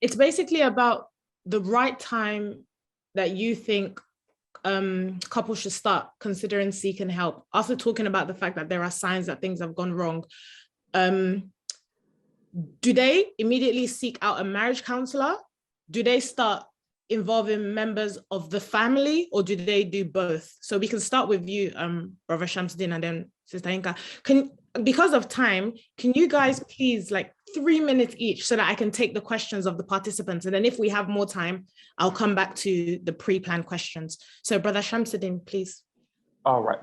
It's basically about the right time that you think couples should start considering seeking help. After talking about the fact that there are signs that things have gone wrong, do they immediately seek out a marriage counselor? Do they start involving members of the family, or do they do both? So we can start with you, Brother Shamseddin, and then Sister Inka. Because of time, can you guys please, like 3 minutes each, so that I can take the questions of the participants, and then if we have more time, I'll come back to the pre-planned questions. So Brother Shamseddin, please. All right.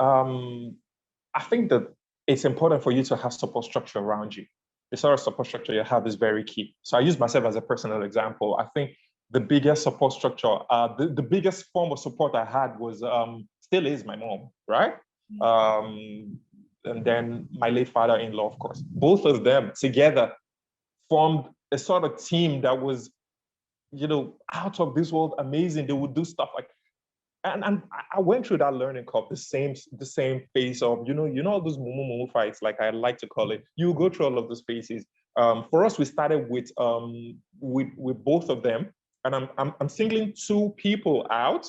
I think that it's important for you to have support structure around you. The sort of support structure you have is very key. So I use myself as a personal example. I think the biggest support structure, the biggest form of support I had was, still is my mom, right? And then my late father-in-law, of course. Both of them together formed a sort of team that was, out of this world, amazing. They would do stuff like, and I went through that learning curve, the same phase of, all those mumu fights, like I like to call it. You go through all of those phases. For us, we started with both of them, and I'm singling two people out.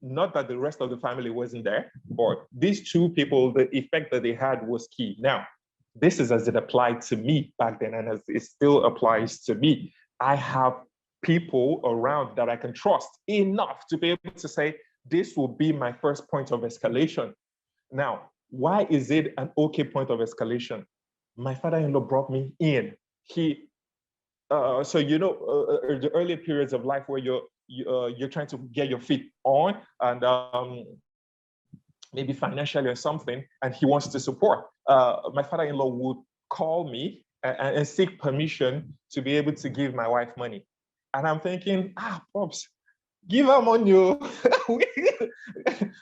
Not that the rest of the family wasn't there, but these two people, the effect that they had was key. Now, this is as it applied to me back then, and as it still applies to me. I have people around that I can trust enough to be able to say, this will be my first point of escalation. Now, why is it an okay point of escalation? My father-in-law brought me in. The early periods of life where you're trying to get your feet on, and maybe financially or something, and he wants to support. My father-in-law would call me and seek permission to be able to give my wife money. And I'm thinking, Pops, give her money,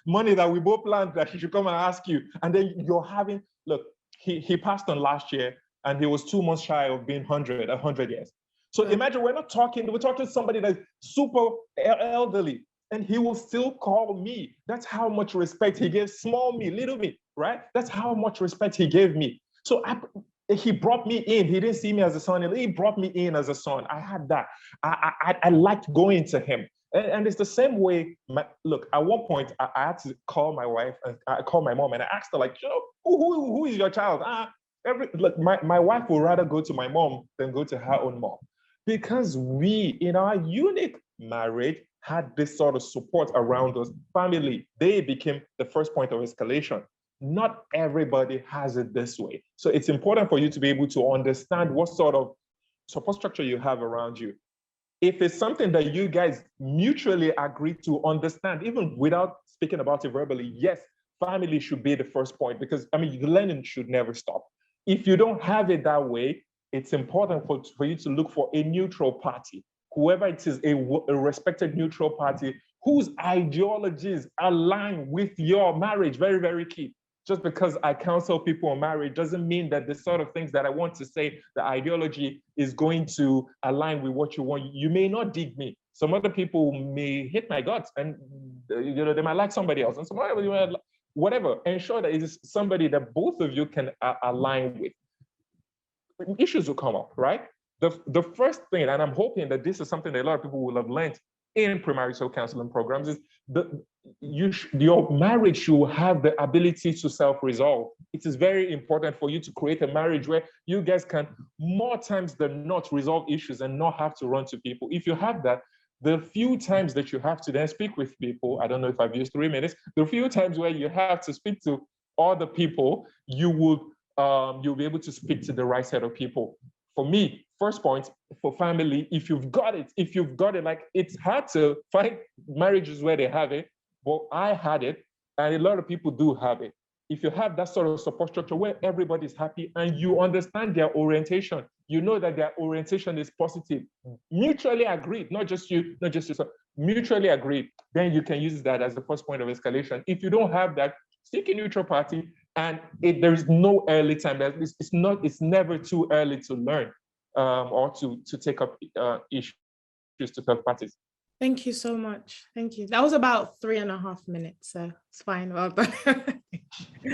money that we both planned that he should come and ask you. And then you're having, look, he passed on last year, and he was 2 months shy of being 100 years. So imagine we're talking to somebody that's super elderly, and he will still call me. That's how much respect he gave small me, little me, right? That's how much respect he gave me. So he brought me in. He didn't see me as a son. He brought me in as a son. I had that. I liked going to him. And it's the same way. Look, at one point, I had to call my wife, and I called my mom, and I asked her, like, who is your child? My wife would rather go to my mom than go to her own mom. Because we, in our unique marriage, had this sort of support around us. Family, they became the first point of escalation. Not everybody has it this way. So it's important for you to be able to understand what sort of support structure you have around you. If it's something that you guys mutually agree to understand, even without speaking about it verbally, yes, family should be the first point, because the learning should never stop. If you don't have it that way, it's important for you to look for a neutral party, whoever it is, a respected neutral party whose ideologies align with your marriage. Very, very key. Just because I counsel people on marriage doesn't mean that the sort of things that I want to say, the ideology is going to align with what you want. You may not dig me. Some other people may hate my guts, and they might like somebody else, and whatever. Ensure that it is somebody that both of you can align with. Issues will come up, right? The first thing, and I'm hoping that this is something that a lot of people will have learned in premarital counseling programs, is your marriage should have the ability to self-resolve. It is very important for you to create a marriage where you guys can, more times than not, resolve issues and not have to run to people. If you have that, the few times that you have to then speak with people, I don't know if I've used 3 minutes, the few times where you have to speak to other people, you'll be able to speak to the right set of people. For me, first point, for family, if you've got it, like, it's hard to find marriages where they have it, but I had it, and a lot of people do have it. If you have that sort of support structure where everybody's happy and you understand their orientation, you know that their orientation is positive, mutually agreed, not just yourself, mutually agreed, then you can use that as the first point of escalation. If you don't have that, seek a neutral party, and there is no early time. It's never too early to learn or to take up issues to third parties. Thank you so much. Thank you. That was about 3.5 minutes, so it's fine. Well done.